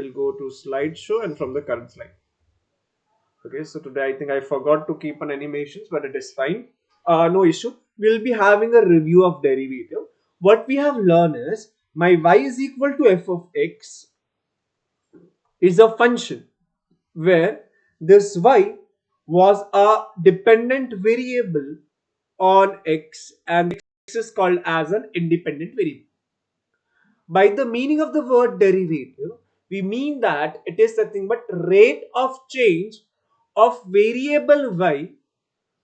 I'll go to slideshow and from the current slide. Okay, so today I think I forgot to keep on animations, but it is fine. No issue. We'll be having a review of derivative. What we have learned is my y is equal to f of x is a function where this y was a dependent variable on x and x is called as an independent variable. By the meaning of the word derivative, we mean that it is nothing but rate of change of variable y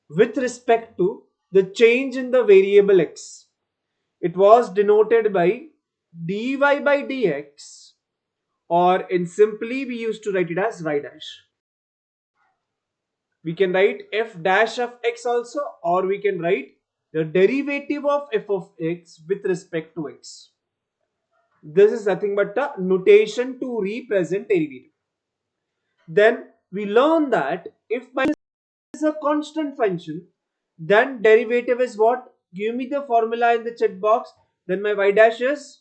with respect to the change in the variable x. It was denoted by dy by dx, or in simply we used to write it as y dash. We can write f dash of x also, or we can write the derivative of f of x with respect to x. This is nothing but a notation to represent derivative. Then we learn that if my is a constant function, then derivative is what? Give me the formula in the chat box. Then my y dash is,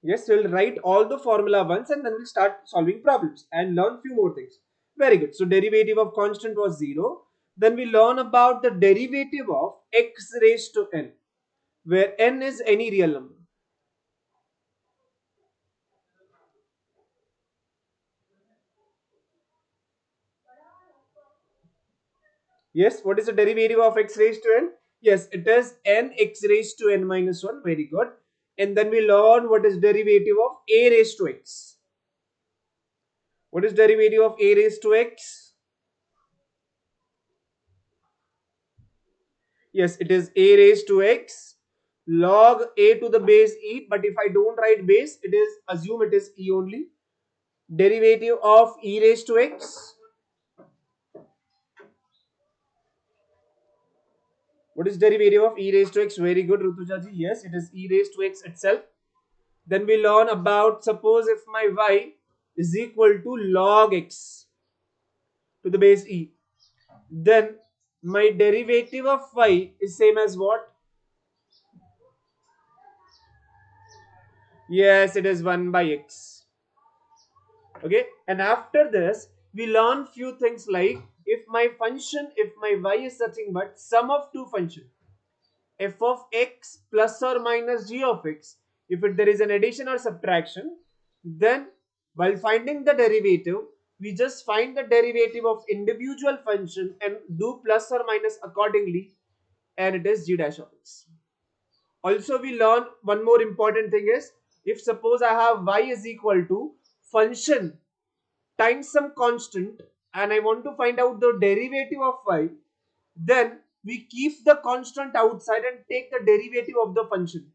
yes, we'll write all the formula once and then we'll start solving problems and learn few more things. Very good. So derivative of constant was 0. Then we learn about the derivative of x raised to n, where n is any real number. Yes, what is the derivative of x raised to n? Yes, it is n x raised to n minus 1. Very good. And then we learn what is derivative of a raised to x. What is derivative of a raised to x? Yes, it is a raised to x log a to the base e. But if I don't write base, it is assume it is e only. Derivative of e raised to x. What is derivative of e raised to x? Very good, Rutuja ji. Yes, it is e raised to x itself. Then we learn about, suppose if my y is equal to log x to the base e, then my derivative of y is same as what? Yes, it is 1 by x. Okay, and after this we learn few things like if my y is nothing but sum of two functions, f of x plus or minus g of x, if there is an addition or subtraction, then while finding the derivative we just find the derivative of individual function and do plus or minus accordingly, and it is g dash of x. Also we learn one more important thing is, if suppose I have y is equal to function times some constant and I want to find out the derivative of y, then we keep the constant outside and take the derivative of the function.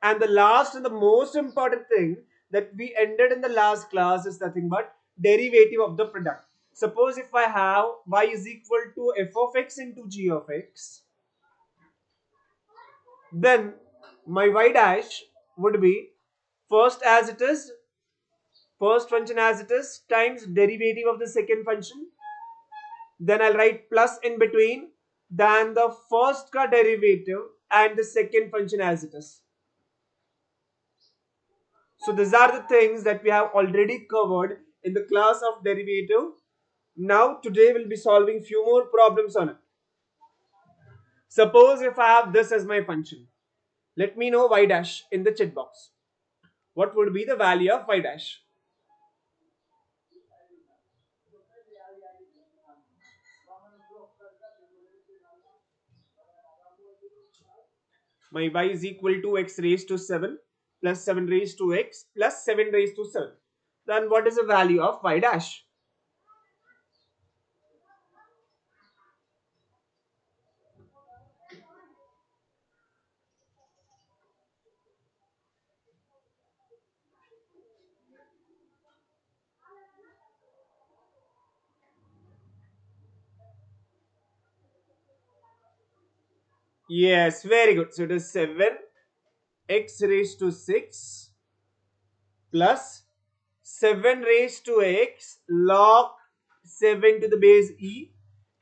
And the last and the most important thing that we ended in the last class is nothing but derivative of the product. Suppose if I have y is equal to f of x into g of x, then my y dash would be first as it is, first function as it is times derivative of the second function. Then I'll write plus in between, then the first ka derivative and the second function as it is. So these are the things that we have already covered in the class of derivative. Now today we'll be solving few more problems on it. Suppose if I have this as my function, let me know y dash in the chat box. What would be the value of y dash? My y is equal to x raised to 7 plus 7 raised to x plus 7 raised to 7. Then what is the value of y dash? Yes, very good. So it is 7 x raised to 6 plus 7 raised to x log 7 to the base e,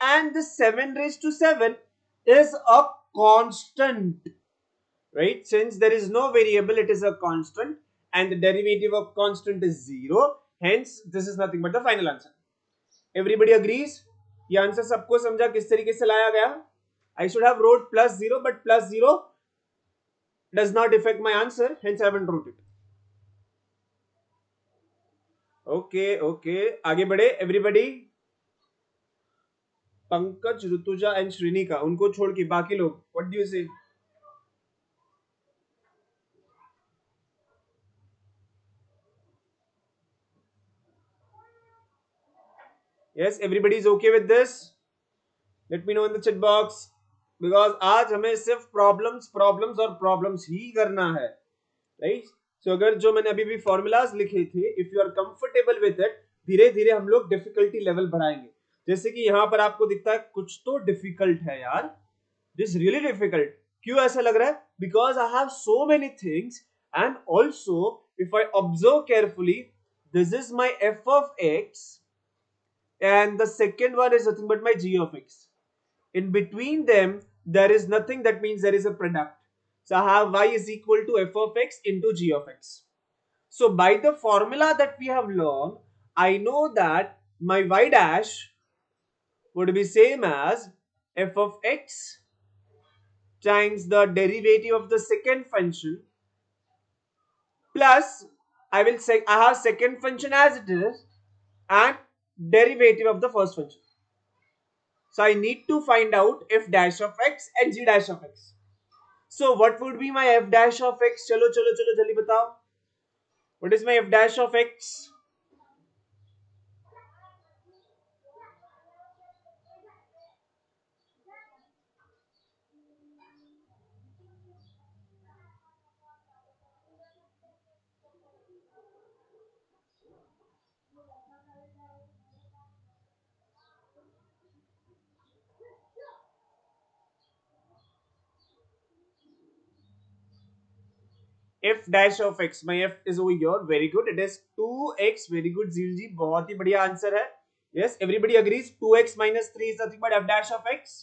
and the 7 raised to 7 is a constant. right? Since there is no variable, it is a constant, and the derivative of constant is 0. Hence, this is nothing but the final answer. Everybody agrees? ये answer सबको समझा किस तरीके से लाया गया? I should have wrote plus 0, but plus 0 does not affect my answer. Hence, I haven't wrote it. Okay. आगे बढ़े everybody. पंकज, ऋतुजा एंड श्रीनिका, उनको छोड़ के बाकी लोग, what do you say? Yes, everybody is okay with this? Let me know in the chat box. Because आज हमें सिर्फ प्रॉब्लम्स और प्रॉब्लम्स ही करना है, राइट? सो अगर जो मैंने अभी भी फॉर्मूलाज लिखे थे, if you are comfortable with it, धीरे धीरे हम लोग डिफिकल्टी लेवल बढ़ाएंगे. जैसे कि यहाँ पर आपको दिखता है कुछ तो डिफिकल्ट है यार. This really difficult. क्यों ऐसा लग रहा है? Because I have so many things, and also if I observe carefully, this is my F of x, and the second one is nothing but my g of x. In between them, there is nothing, that means there is a product. So I have y is equal to f of x into g of x. So by the formula that we have learned, I know that my y dash would be same as f of x times the derivative of the second function plus, I will say I have second function as it is and derivative of the first function. So I need to find out f dash of x and g dash of x. So what would be my f dash of x? चलो जल्दी बताओ. What is my f dash of x? F dash of x, my f is over here. Very good. It is 2x. Very good, Zilji. बहुत ही बढ़िया answer है. Yes, everybody agrees. 2x minus 3 is nothing but f dash of x.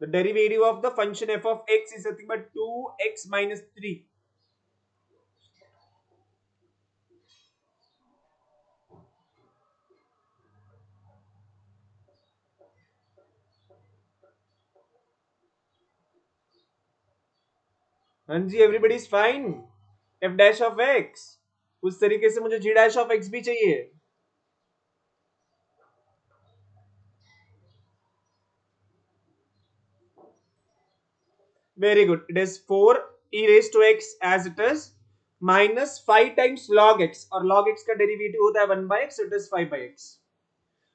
The derivative of the function f of x is nothing but 2x minus 3. हाँ जी, everybody is fine. f dash of x. उस तरीके से मुझे g dash of x भी चाहिए. Very good. It is 4 e raised to x as it is minus 5 times log x, और log x का derivative होता है 1 by x, so it is 5 by x.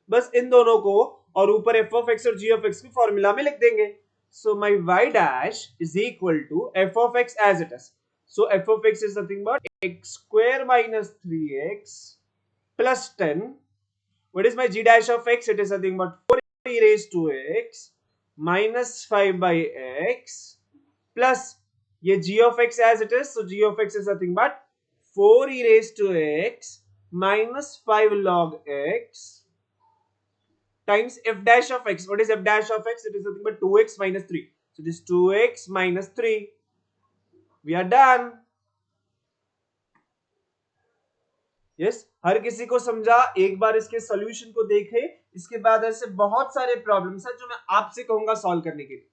बस इन दोनों को और ऊपर f of x और g of x की फॉर्मूला में लिख देंगे. So my y dash is equal to f of x as it is. So f of x is nothing but x square minus 3x plus 10. What is my g dash of x? It is nothing but 4 e raised to x minus 5 by x plus ये g of x as it is. So g of x is nothing but 4 e raised to x minus 5 log x times f dash of x. What is f dash of x? It is nothing but 2x minus 3. So this 2x minus 3. We are done. Yes, हर किसी को समझा? एक बार इसके solution को देखे, इसके बाद ऐसे बहुत सारे प्रॉब्लम्स हैं जो मैं आपसे कहूंगा सॉल्व करने के लिए.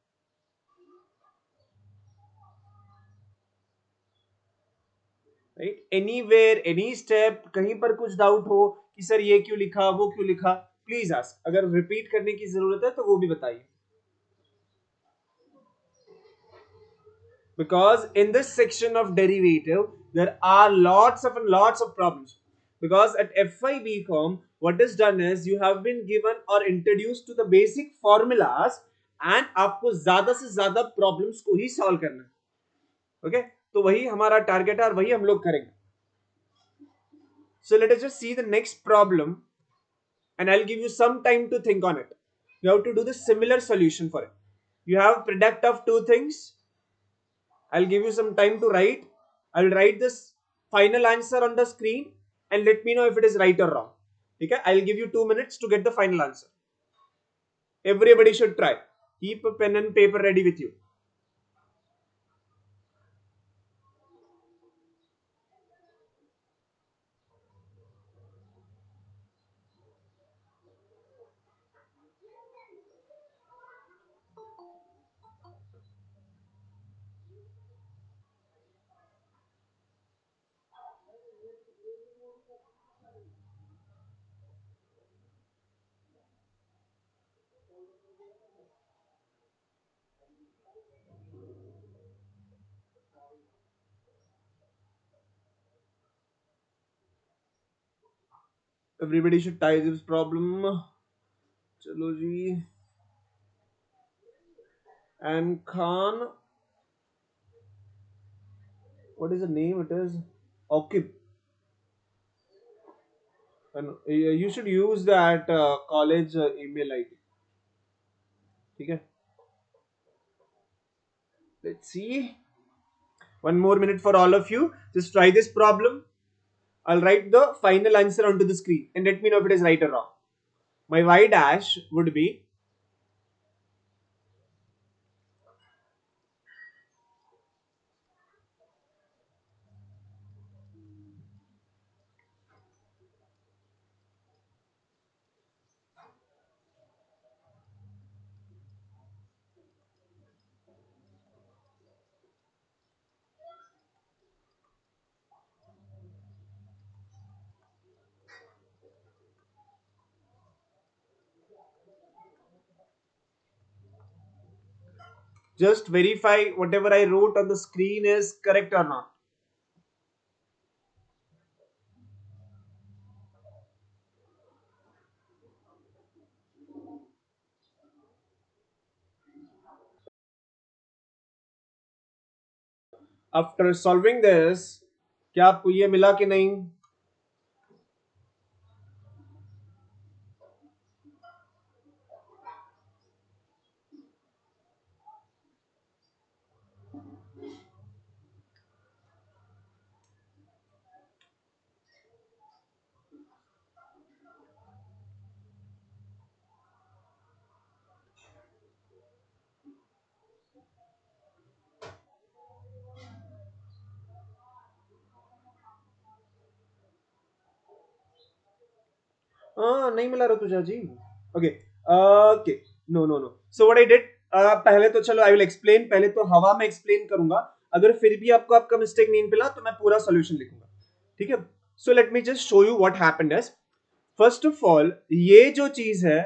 राइट, एनीवेयर, एनी स्टेप, कहीं पर कुछ डाउट हो कि सर ये क्यों लिखा, वो क्यों लिखा, प्लीज आस्क. अगर रिपीट करने की जरूरत है तो वो भी बताइए. Because in this section of derivative there are lots of problems, because at FI BCom what is done is you have been given or introduced to the basic formulas and आपको ज्यादा से ज्यादा प्रॉब्लम्स को ही solve करना है. Okay, तो वही हमारा टारगेट है और वही हम लोग करेंगे. So let us just see the next problem and I'll give you some time to think on it. You have to do the similar solution for it. You have product of two things. I'll give you some time to write. I'll write this final answer on the screen and let me know if it is right or wrong. Okay? I'll give you 2 minutes to get the final answer. Everybody should try. Keep a pen and paper ready with you. Everybody should tie this problem. चलो जी. And Khan, what is the name? It is Okib. And you should use that college email ID. Okay. Let's see. One more minute for all of you. Just try this problem. I'll write the final answer onto the screen and let me know if it is right or wrong. My y dash would be just verify whatever I wrote on the screen is correct or not. After solving this, क्या आपको ये मिला कि नहीं? हाँ नहीं मिला Rutuja ji. Okay okay. No no no. So what I did, पहले तो चलो आई विल एक्सप्लेन. पहले तो हवा में एक्सप्लेन करूंगा. अगर फिर भी आपको आपका मिस्टेक नहीं मिला तो मैं पूरा सॉल्यूशन लिखूंगा. ठीक है. So let me just show you what happened is. First of all ये जो चीज है,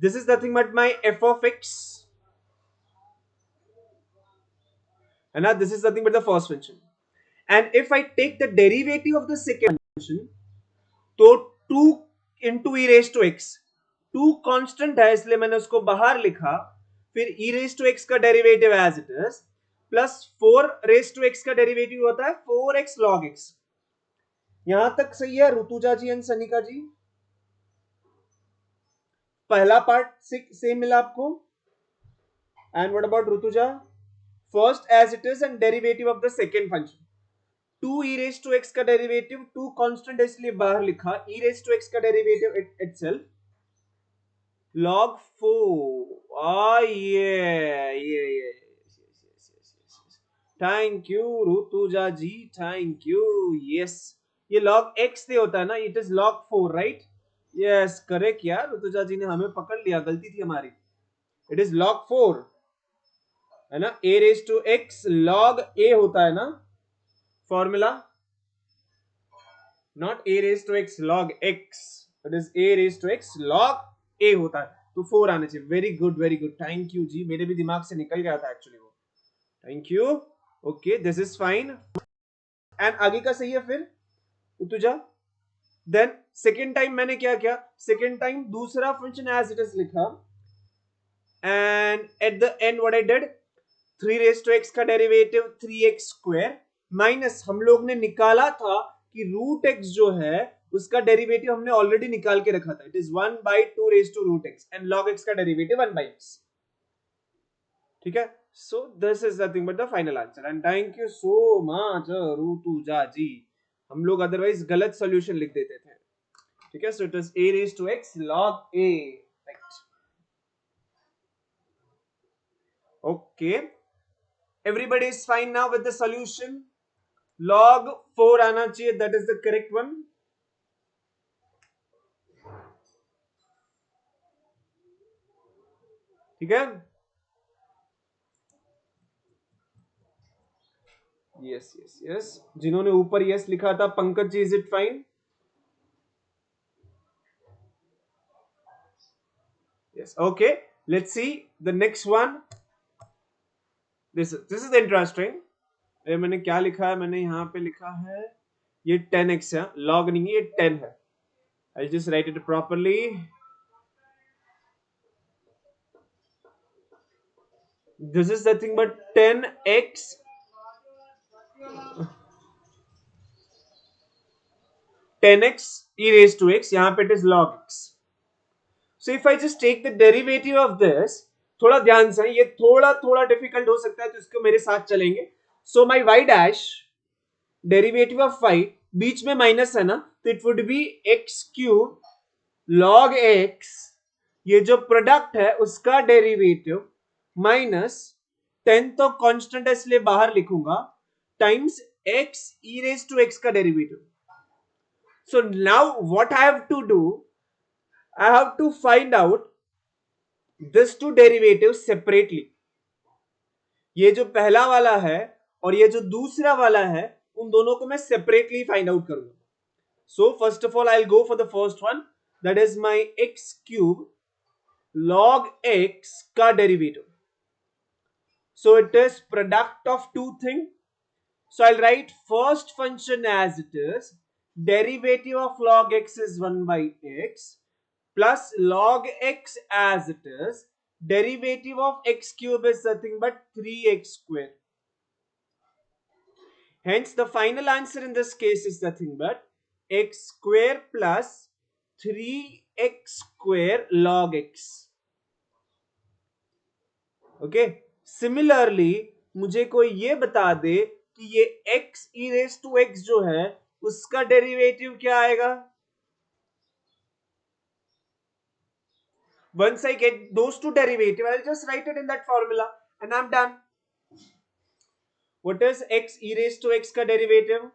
this is nothing but my f of x, है ना. This is nothing but the first function. And if I take the derivative of the second function, तो 2 into e raise to x. 2 constant है इसलिए मैंने उसको बाहर लिखा. फिर ई रेज टू एक्स का derivative as it is, plus 4 raise to x का डेरिवेटिव होता है 4x log x. यहां तक सही है ऋतुजा जी एंड सनिका जी? पहला पार्ट सेम मिला आपको? And what about Rutuja? First as it is and derivative of the second function. 2 e raised to x का डेरिवेटिव, 2 कांस्टेंट है इसलिए बाहर लिखा. e raised to x का डेरिवेटिव itself log 4. ये thank you Rutuja ji, thank you. Yes, ये log x से होता है ना. It is log 4 right? Yes correct यार. ऋतुजा जी ने हमें पकड़ लिया, गलती थी हमारी. इट इज log 4, है ना. a raised to x log a होता है ना formula. Not a raised to x log x, it is a raised to x log a होता है. तो 4 आने चाहिए. Very good very good. Thank you जी, मेरे भी दिमाग से निकल गया था एक्चुअली वो. Thank you. Okay this is fine. And आगे का सही है फिर ऋतुजा. देन सेकेंड टाइम मैंने क्या किया? सेकेंड टाइम दूसरा फंक्शन एज इट इज लिखा. And at the end what I did, 3 raise to x का डेरिवेटिव 3x स्क्वायर माइनस, हम लोग ने निकाला था कि रूट एक्स जो है उसका डेरिवेटिव हमने ऑलरेडी निकाल के रखा था. It is 1 by 2 raise to root x and log x का डेरिवेटिव 1 by x. ठीक है. So this is nothing but the final answer. And thank you so much Rutuja ji. हम लोग अदरवाइज गलत सॉल्यूशन लिख देते थे. ठीक है. So it is a raise to x log a. Right. Okay. Everybody is fine now with the solution. Log 4 आना चाहिए. That is the correct one. ठीक है. Yes yes yes. जिन्होंने ऊपर यस लिखा था, Pankaj ji, is it fine? Yes. Okay. Let's see the next one. This is interesting. मैंने क्या लिखा है? मैंने यहां पे लिखा है ये 10x है. लॉग नहीं है, ये 10 है. I'll just write it properly. This is nothing but 10x 10x e raised to x. यहाँ पे it is log x. So if I just take the derivative of this, थोड़ा ध्यान से, ये थोड़ा थोड़ा डिफिकल्ट हो सकता है तो इसको मेरे साथ चलेंगे. So my y dash derivative of y, बीच में माइनस है ना, तो it would be x cube log x, ये जो प्रोडक्ट है उसका डेरिवेटिव माइनस 10 तो कांस्टेंट है इसलिए बाहर लिखूंगा, times x e raise to x का derivative. So now what I have to do, I have to find out this two derivatives separately. ये जो पहला वाला है और ये जो दूसरा वाला है, उन दोनों को मैं सेपरेटली फाइंड आउट करूंगा. So first of all I'll go for the first one, that is my x cube log x का derivative. So it is product of two things. So I'll write first function as it is. Derivative of log x is 1 by x plus log x as it is. Derivative of x cube is nothing but 3x square. Hence the final answer in this case is nothing but x square plus 3x square log x. Okay. Similarly मुझे कोई ये बता दे कि ये x e raised to x जो है उसका derivative क्या आएगा. Once I get those two derivative, I'll just write it in that formula and I'm done. What is x e raised to x का डेरिवेटिव?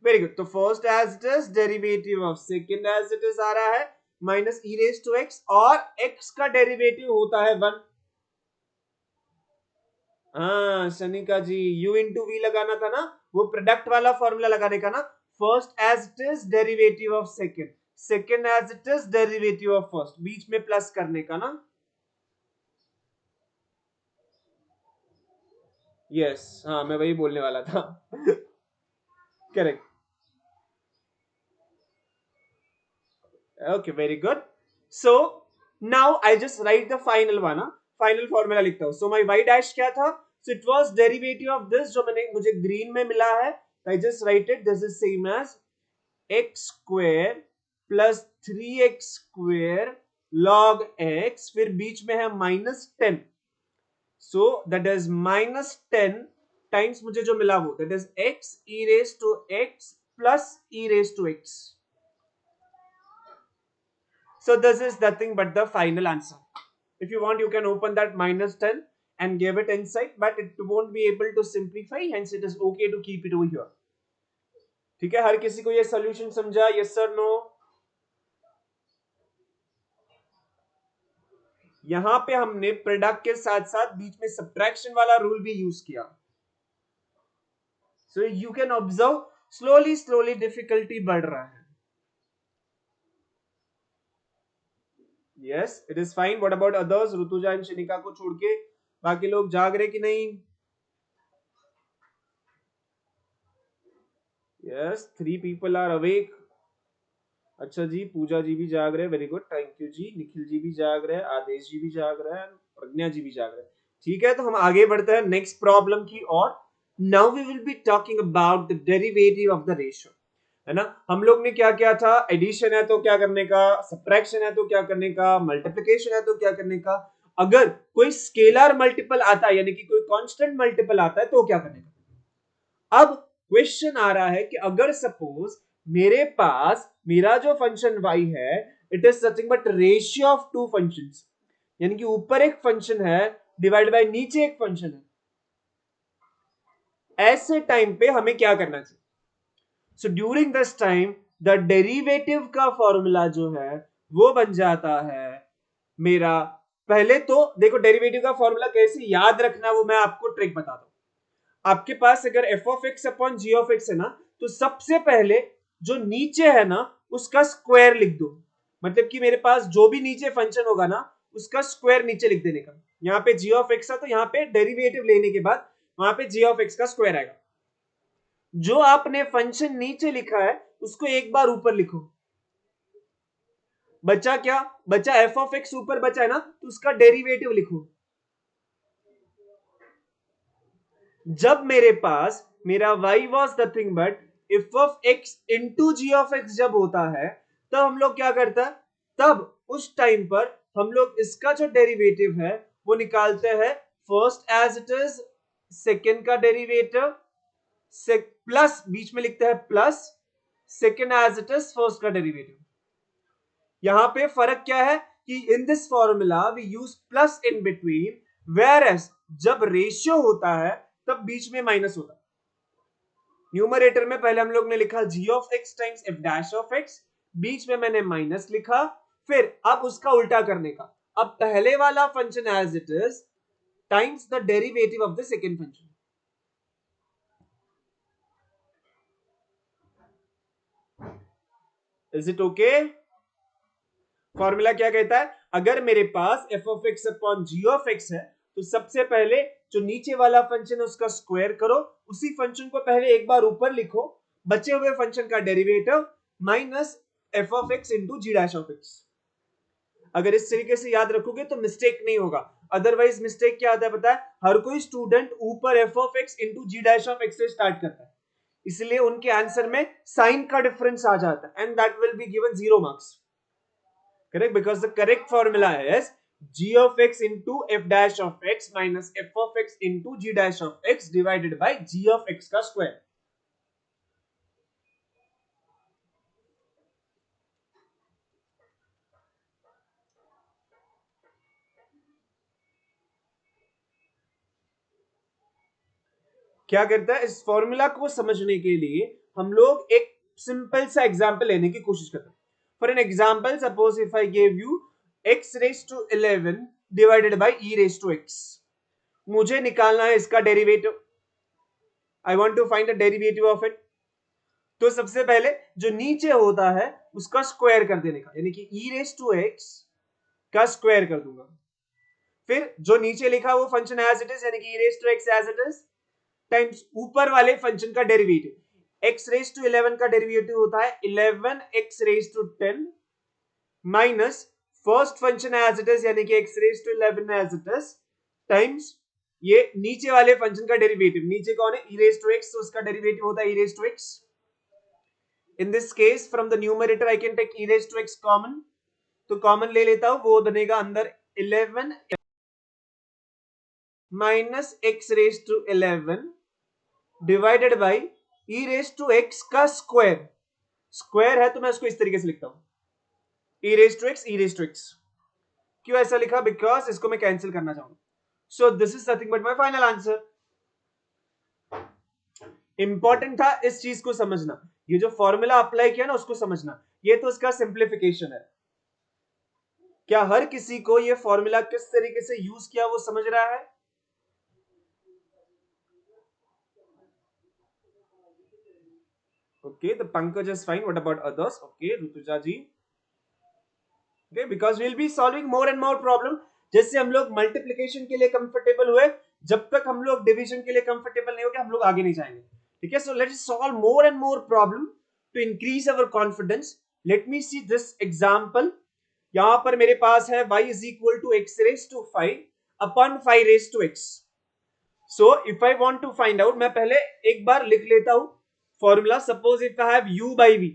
Very good. तो first as it is, derivative of second as it is आ रहा है minus e raise to x, और x का derivative होता है 1. हाँ Shanika ji, u into v लगाना था ना, वो प्रोडक्ट वाला फॉर्मूला लगाने का ना. First as it is derivative of second, second as it is derivative of first, बीच में प्लस करने का ना. यस हाँ मैं वही बोलने वाला था. Correct. Okay, very good. So now I just write the final one. Final formula लिखता हूं. So my y dash क्या था? So it was derivative of this जो मुझे ग्रीन में मिला है. I just write it. This is same as x square plus 3x square log x, फिर बीच में है -10. So that is -10 times मुझे जो मिला वो, that is x e raised to x plus e raised to x. So this is nothing but the final answer. If you want, you can open that -10 and give it inside, but it won't be able to simplify. Hence, it is okay to keep it over here. ठीक है, हर किसी को ये solution समझा? Yes or no? यहां पे हमने product के साथ साथ बीच में सब्ट्रैक्शन वाला रूल भी यूज किया. So you can observe slowly difficulty बढ़ रहा है. Yes, it is fine. What about others? Rutuja and Shanika को छोड़ के बाकी लोग जाग रहे कि नहीं? Yes, 3 people are awake. अच्छा जी, पूजा जी भी जाग रहे हैं. वेरी गुड, थैंक यू जी. निखिल जी भी जाग रहे हैं, आदेश जी भी जाग रहे हैं, प्रज्ञा जी भी जाग रहे हैं. ठीक है, तो हम आगे बढ़ते हैं नेक्स्ट प्रॉब्लम की ओर. Now we will be talking about the derivative of the ratio. है ना, हम लोग ने क्या किया था? एडिशन है तो क्या करने का, सब्ट्रैक्शन है तो क्या करने का, मल्टीप्लिकेशन है तो क्या करने का. अगर कोई स्केलर मल्टीपल आता है, यानी कि कोई कांस्टेंट मल्टीपल आता है, तो क्या करने का. अब क्वेश्चन आ रहा है कि अगर सपोज मेरे पास मेरा जो फंक्शन y है, it is nothing but ratio of two functions, यानी कि ऊपर एक फंक्शन है डिवाइड बाय नीचे एक फंक्शन है. ऐसे टाइम पे हमें क्या करना चाहिए? So during this time the derivative का फॉर्मूला जो है वो बन जाता है मेरा. पहले तो देखो डेरिवेटिव का फॉर्मूला कैसे याद रखना, वो मैं आपको ट्रिक बताता हूं. आपके पास अगर f of x upon g of x है ना, तो सबसे पहले जो नीचे है ना उसका स्क्वायर लिख दो. मतलब कि मेरे पास जो भी नीचे फंक्शन होगा ना उसका स्क्वायर नीचे लिख देने का. यहाँ पे g of x है तो यहाँ पे डेरिवेटिव लेने के बाद वहां पे जी ऑफ एक्स का स्क्वायर आएगा। जो आपने फंक्शन नीचे लिखा है उसको एक बार ऊपर लिखो। बचा क्या? बचा एफ ऑफ एक्स ऊपर बचा है ना, तो उसका डेरिवेटिव लिखो। जब मेरे पास मेरा y was nothing but f of x into g of x जब होता है, तब हम लोग क्या करता है, तब उस टाइम पर हम लोग इसका जो डेरिवेटिव है वो निकालते हैं first as it is, second का डेरिवेटिव प्लस, बीच में लिखते हैं plus second as it is first का डेरिवेटिव। यहां पे फर्क क्या है कि in this formula we use plus in between, whereas जब रेशियो होता है तब बीच में माइनस होता है। न्यूमरेटर में पहले हम लोग ने लिखा g of x times f dash of x, बीच में मैंने माइनस लिखा, फिर अब उसका उल्टा करने का, अब पहले वाला function as it is times the derivative of the second function. Is it okay? Formula क्या कहता है, अगर मेरे पास f of x upon g of x है तो सबसे पहले जो नीचे वाला फंक्शन है उसका स्क्वायर करो, उसी फंक्शन को पहले एक बार ऊपर लिखो, बचे हुए फंक्शन का derivative minus f of x into g dash of x. अगर इस तरीके से याद रखोगे तो मिस्टेक नहीं होगा। अदरवाइज मिस्टेक क्या आता है पता है, हर कोई स्टूडेंट ऊपर f of x into g dash of x से स्टार्ट करता है, इसलिए उनके आंसर में साइन का डिफरेंस आ जाता है and that will be given 0 marks. Correct, because the correct formula is g of x into f dash of x minus f of x into g dash of x divided by g of x का square। क्या करता है, इस formula को समझने के लिए हम लोग एक सिंपल सा एग्जांपल लेने की कोशिश करते हैं। For an example, suppose if I give you x raise to 11 divided by e raise to x, मुझे निकालना है इसका derivative, I want to find the derivative of it. तो सबसे पहले जो नीचे होता है उसका स्क्वायर कर देने का, यानी कि e रेज टू x का स्क्वायर कर दूंगा। फिर जो नीचे लिखा वो फंक्शन एज इट इज, यानी कि e raise to x as it is, times ऊपर वाले फंक्शन का डेरिवेटिव। x रेज टू 11 का डेरिवेटिव होता है 11 x raise to 10 minus first function as it is, यानी कि x raise to 11 as it is, times ये नीचे वाले फंक्शन का डेरिवेटिव। नीचे कौन है, e रेज टू x, तो उसका डेरिवेटिव होता है e raise to x। In this case from the numerator I can take e raised to x common, तो कॉमन ले लेता हूं, वो बनेगा अंदर 11 minus x raise to 11 divided by e raise to x का स्क्वायर। स्क्वायर है तो मैं उसको इस तरीके से लिखता हूं, e raise to x, e raise to x। क्यों ऐसा लिखा, बिकॉज इसको मैं कैंसिल करना चाहूंगा। सो this is nothing but my final answer. Important था इस चीज को समझना, ये जो फॉर्मूला अप्लाई किया ना उसको समझना, ये तो उसका सिंप्लीफिकेशन है। क्या हर किसी को ये फॉर्मूला किस तरीके से यूज किया वो समझ रहा है? Okay, the Pankaj is fine. What about others? Okay, Rutuja ji. Okay, because we'll be solving more and more problem. जैसे हम लोग मल्टीप्लिकेशन के लिए कंफर्टेबल हुए, जब तक हम लोग डिवीजन के लिए कंफर्टेबल नहीं होंगे हम लोग आगे नहीं जाएंगे। ठीक है, so let's solve more and more problem to increase our confidence. Let me see this example. यहां पर मेरे पास है y is equal to x raise to 5 upon 5 raise to x। So if I want to find out, मैं पहले एक बार लिख लेता हूं formula. Suppose if I have u by v,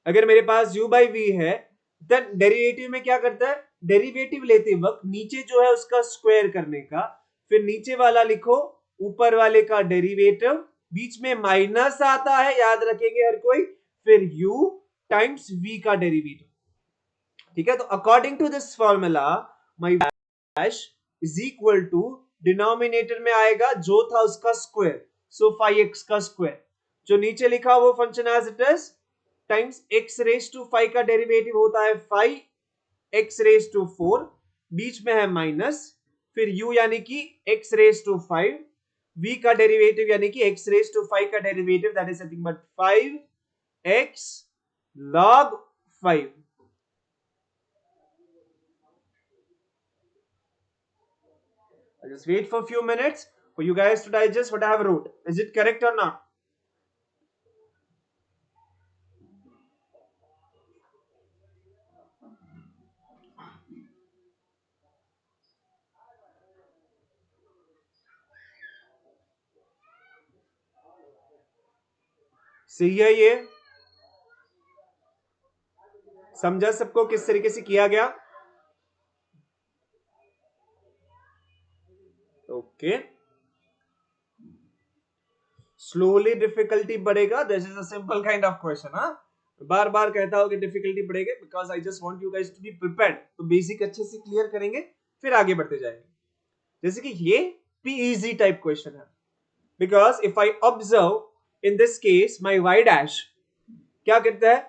अगर मेरे पास u बाई v है, देन डेरिवेटिव में क्या करता है, डेरिवेटिव लेते वक्त नीचे जो है उसका स्क्वायर करने का, फिर नीचे वाला लिखो, ऊपर वाले का डेरिवेटिव, बीच में माइनस आता है, याद रखेंगे हर कोई, फिर u टाइम्स v का डेरिवेटिव। ठीक है, तो according to this formula my dash is equal to, denominator में आएगा जो था उसका स्क्वायर, सो 5x का स्क्वायर, जो नीचे लिखा वो function as it is, times x raise to 5 का डेरिवेटिव होता है 5x रेज टू 4, बीच में है माइनस, फिर u यानी कि x रेज टू 5, v का डेरिवेटिव यानी कि x रेज टू 5 का derivative, that is nothing but 5x log 5। Just wait for a few minutes. for you guys to digest what I have wrote. Is it correct or not? सही है ये? समझा सबको किस तरीके से किया गया? ओके, स्लोली डिफिकल्टी बढ़ेगा. This is a simple kind of question. हाँ, बार बार कहता हूं कि डिफिकल्टी बढ़ेगी because I just want you guys to be prepared. तो बेसिक अच्छे से क्लियर करेंगे, फिर आगे बढ़ते जाएंगे. जैसे कि ये भी इजी टाइप क्वेश्चन है, because if I observe in this case my y dash क्या कहता है,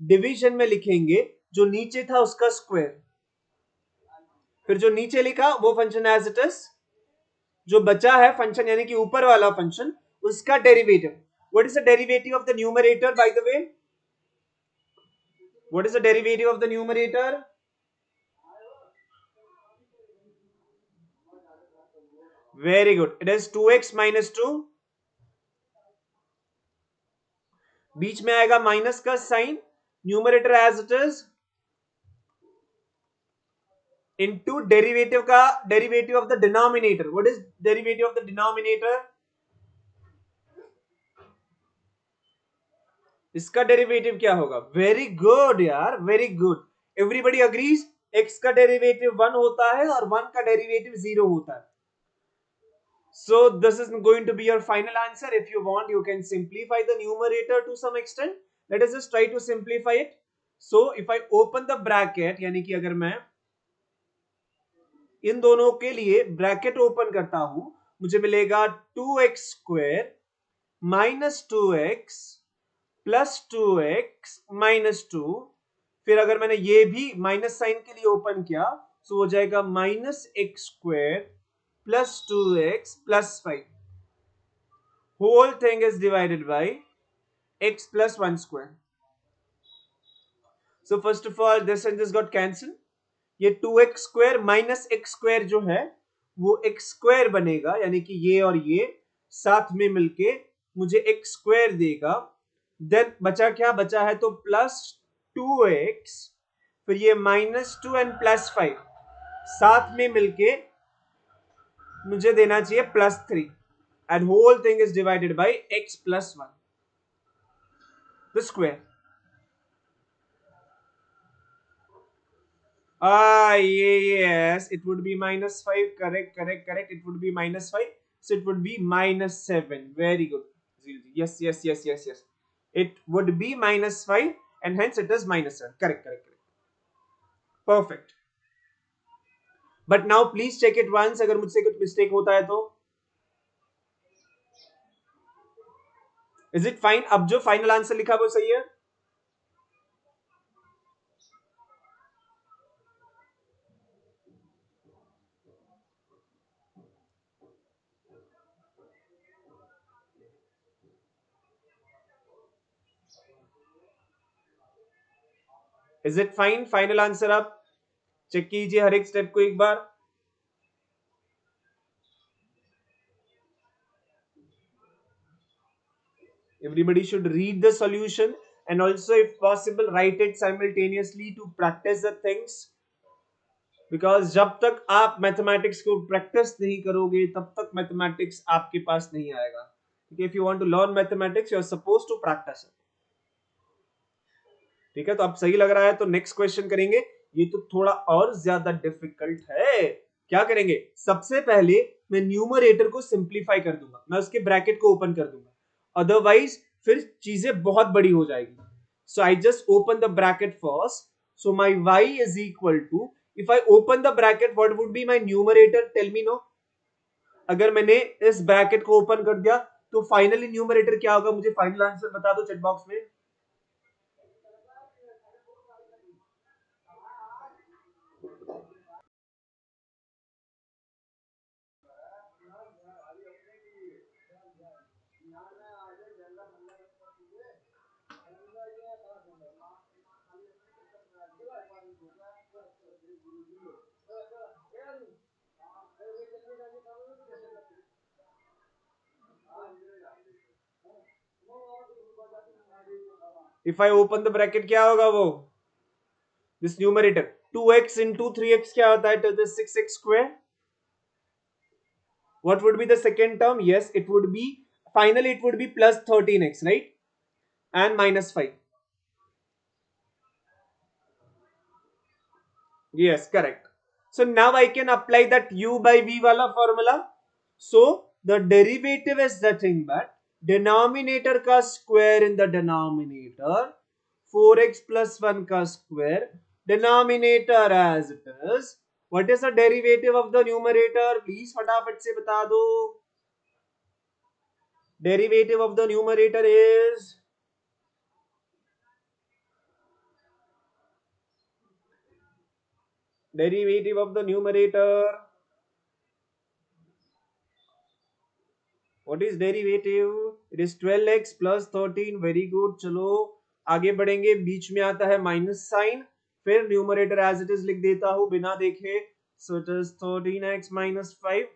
डिवीजन में लिखेंगे जो नीचे था उसका स्क्वायर, फिर जो नीचे लिखा वो फंक्शन एज इट इज, जो बचा है फंक्शन यानी कि ऊपर वाला फंक्शन उसका derivative. What is the derivative of the numerator by the way? What is the derivative of the numerator? Very good, it is 2x minus 2. बीच में आएगा माइनस का sign, numerator as it is into derivative का derivative of the denominator. What is derivative of the denominator? इसका derivative क्या होगा? Very good यार, very good. Everybody agrees x का डेरिवेटिव 1 होता है और 1 का डेरिवेटिव 0 होता है. So this is going to be your final answer. If you want, you can simplify the numerator to some extent. Let us just try to simplify it. So if I open the bracket, यानी कि अगर मैं इन दोनों के लिए bracket open करता हूं, मुझे मिलेगा 2x square minus 2x plus 2x minus 2. फिर अगर मैंने ये भी माइनस साइन के लिए ओपन किया तो हो जाएगा minus x square plus 2x plus 5. Whole thing is divided by x plus 1 square. So first of all this and this got cancel. ये 2x square minus x square जो है वो x स्क्वायर बनेगा, यानी कि ये और ये साथ में मिलके मुझे x स्क्वायर देगा. देन बचा क्या? बचा है तो प्लस 2x, फिर ये माइनस 2 एंड प्लस 5 साथ में मिलके मुझे देना चाहिए plus 3. And whole thing is divided by x plus 1 the square. Yes, it would be minus 5. Correct, correct, correct. It would be minus 5. So it would be minus 7. Very good. Yes, yes, yes, yes, yes. It would be minus 5 and hence it is minus 7. Correct, correct, correct. Perfect. But now please check it once. अगर मुझसे कुछ mistake होता है तो. Is it fine? अब जो final answer लिखा वो सही है? Is it fine? Final answer आप चेक कीजिए हर एक स्टेप को एक बार. Everybody should read the solution and also if possible write it simultaneously to practice the things. Because जब तक आप मैथमेटिक्स को प्रैक्टिस नहीं करोगे तब तक मैथमेटिक्स आपके पास नहीं आएगा. If you want to learn mathematics, you are supposed to practice it. ठीक है, तो अब सही लग रहा है तो नेक्स्ट क्वेश्चन करेंगे. ये तो थोड़ा और ज्यादा डिफिकल्ट है. क्या करेंगे? सबसे पहले मैं न्यूमरेटर को सिंप्लीफाई कर दूंगा, मैं उसके ब्रैकेट को ओपन कर दूंगा, अदरवाइज फिर चीजें बहुत बड़ी हो जाएगी. So I just open the bracket first. So my y is equal to, if I open the bracket what would be my numerator? Tell me no. अगर मैंने इस ब्रैकेट को ओपन कर दिया तो फाइनली न्यूमरेटर क्या होगा? मुझे फाइनल आंसर बता दो चैट बॉक्स में. If I open the bracket क्या होगा वो, this numerator 2x into 3x क्या होता है, तो this 6x square. What would be the second term? Yes, it would be, finally it would be plus 13x, right? And minus 5. Yes, correct. So now I can apply that u by v wala formula. So the derivative is nothing but denominator ka square in the denominator, 4x plus 1 ka square, denominator as it is. What is the derivative of the numerator? Please फटाफट से बता दो. Derivative of the numerator is, derivative of the numerator, what is derivative? It is 12x plus 13. Very good. चलो आगे बढ़ेंगे. बीच में आता है माइनस साइन, फिर न्यूमरेटर एज इट इज लिख देता हूं बिना देखे. So it is 13x minus 5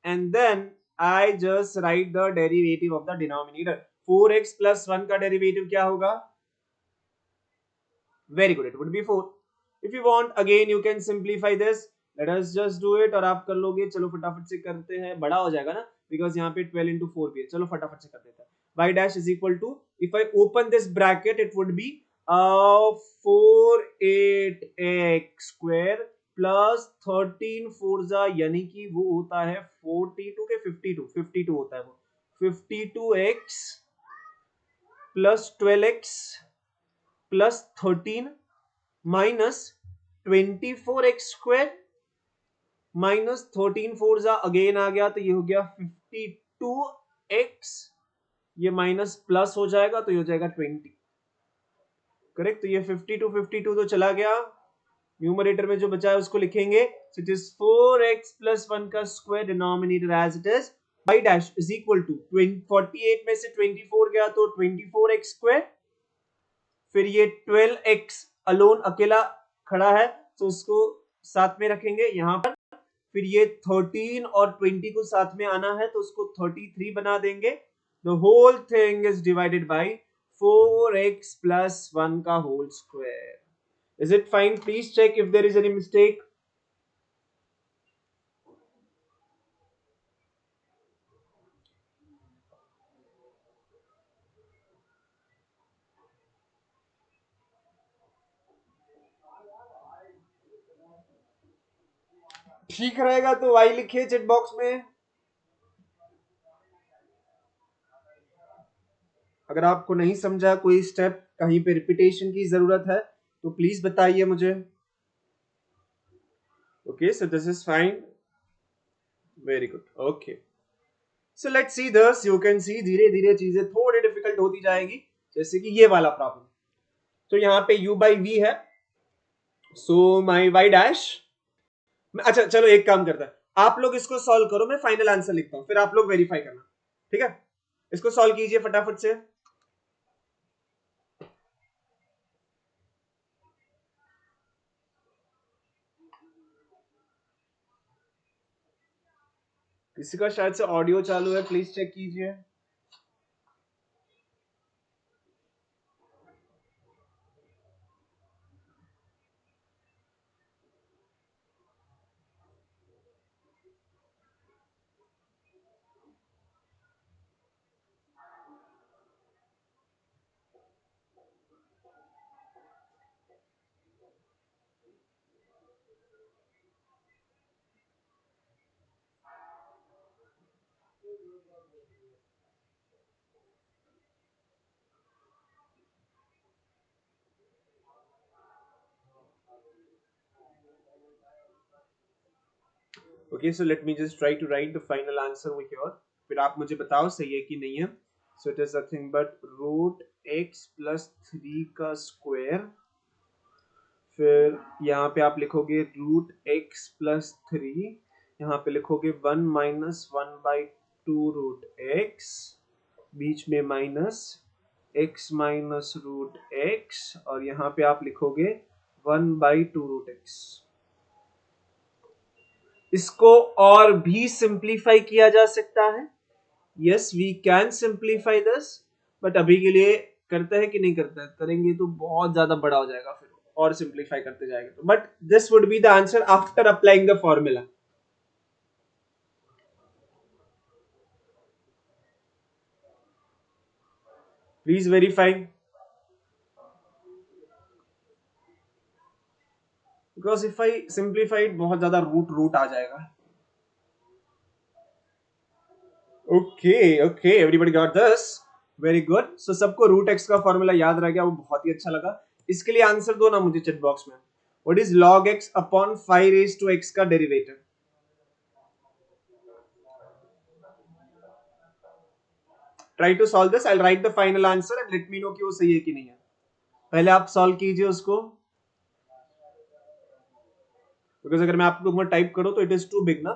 and then I just write the derivative of the denominator. 4x plus 1 का derivative क्या होगा? Very good, it would be 4. If you want again you can simplify this. Let us just do it. और आप कर लोगे. चलो फटाफट से करते हैं, बड़ा हो जाएगा ना, बिकॉज यहाँ पे 12 into 4 भी है. चलो फटाफट से कर देते हैं. y dash is equal to, if I open this bracket it would be 4 8x square plus 13 4 यानी कि वो होता है 42 के 52 होता है वो 52x plus 12x plus 13 minus 24x square minus 13 4 again आ गया तो ये हो गया 52x, ये माइनस प्लस हो जाएगा तो ये हो जाएगा 20. करेक्ट. तो ये 52 तो चला गया. न्यूमरेटर में जो बचा है उसको लिखेंगे. सो इट इज 4x plus 1 का square, denominator as it is, y dash is equal to 48 में से 24 गया तो 24x square, फिर ये 12x अलोन अकेला खड़ा है तो उसको साथ में रखेंगे यहाँ पर. फिर ये 13 और 20 को साथ में आना है तो उसको 33 बना देंगे. The whole thing is divided by 4x plus 1 का whole square. Is it fine? Please check if there is any mistake. ठीक रहेगा तो y लिखिए चैट बॉक्स में. अगर आपको नहीं समझा, कोई स्टेप कहीं पे रिपीटेशन की जरूरत है तो प्लीज बताइए मुझे. Okay, so this is fine. Very good. Okay, so let's see this. You can see धीरे धीरे चीजें थोड़ी डिफिकल्ट होती जाएगी. जैसे कि ये वाला प्रॉब्लम. तो यहाँ पे u by v है. सो माई y डैश, अच्छा चलो एक काम करता है, आप लोग इसको सॉल्व करो, मैं फाइनल आंसर लिखता हूं, फिर आप लोग वेरीफाई करना. ठीक है, इसको सॉल्व कीजिए फटाफट से. किसी का शायद से ऑडियो चालू है, प्लीज चेक कीजिए. Okay, so let me just try to write the final answer over here. फिर आप मुझे बताओ सही है कि नहीं है. So it is nothing but root x plus 3 का स्क्वायर, फिर यहाँ पे आप लिखोगे रूट x प्लस 3, यहाँ पे लिखोगे 1 माइनस 1 बाई 2 रूट x, बीच में minus x minus root x, और यहाँ पे आप लिखोगे 1 बाई 2 रूट x. इसको और भी सिंप्लीफाई किया जा सकता है. Yes, we can simplify this, but अभी के लिए करता है कि नहीं करता है? करेंगे तो बहुत ज्यादा बड़ा हो जाएगा, फिर और सिंप्लीफाई करते जाएंगे तो, but this would be the answer after applying the formula. Please verify, because if I simplified बहुत ज्यादा रूट रूट आ जाएगा. Okay okay, everybody got this. Very good. So सबको रूट एक्स का फॉर्मूला याद रह गया, वो बहुत ही अच्छा लगा. इसके लिए आंसर दो ना मुझे चैट बॉक्स में. What is log x upon 5 raise to x का derivative? Try to solve this. I will write the final answer and let me know कि वो सही है कि नहीं है. पहले आप सॉल्व कीजिए उसको, बिकॉज अगर मैं आप लोगों को टाइप करूं तो इट इज टू बिग ना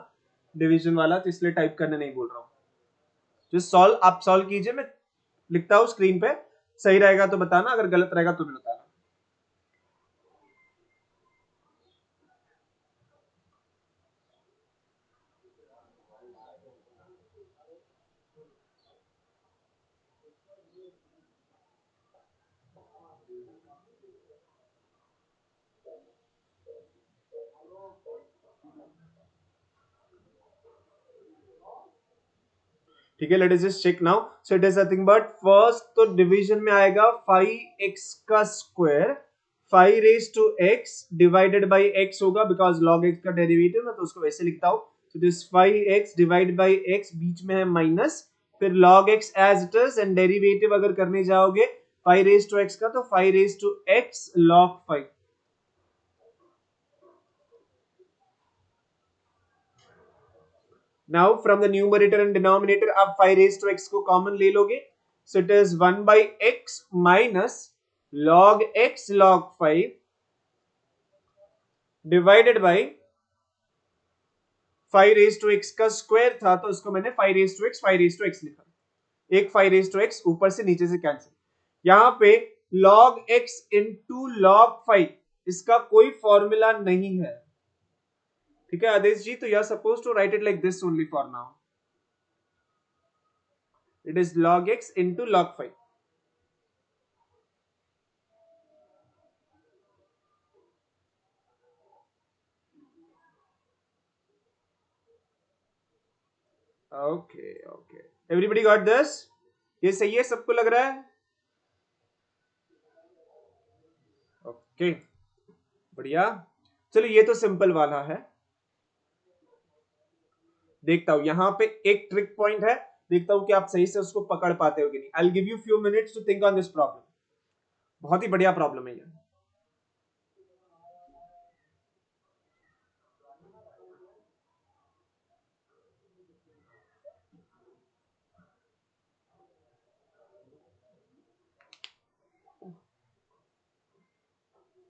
डिवीजन वाला, तो इसलिए टाइप करने नहीं बोल रहा हूं. जस्ट सॉल्व, आप सॉल्व कीजिए, मैं लिखता हूं स्क्रीन पे. सही रहेगा तो बताना, अगर गलत रहेगा तो भी बताना. ठीक है, let us just check now. So it is nothing but first तो डिवीजन में आएगा 5x का square 5 raise to x divided by x होगा, बिकॉज log x का डेरिवेटिव है तो उसको वैसे लिखता हूं. So this 5x divide by x, बीच में है माइनस, फिर log x as it is, and derivative अगर करने जाओगे 5 रेज टू x का तो 5 raise to x log 5. Now from the numerator and denominator आप 5 raised to x को कॉमन ले लोगे. So it is 1 by x minus log x log 5 divided by 5 raised to x का square था तो उसको मैंने 5 raised to x 5 raised to x लिखा. एक 5 raised to x ऊपर से नीचे से कैंसिल. यहाँ पे log x into log 5 इसका कोई फॉर्मूला नहीं है. ठीक है आदेश जी, तो you are suppose to write it like this only for now. It is log x into log 5. Okay okay, everybody got this? ये सही है, सबको लग रहा है? ओके बढ़िया. चलो ये तो सिंपल वाला है. देखता हूं यहां पे एक ट्रिक पॉइंट है, देखता हूं कि आप सही से उसको पकड़ पाते हो कि नहीं. I will give you few minutes to think on this problem. बहुत ही बढ़िया प्रॉब्लम है ये.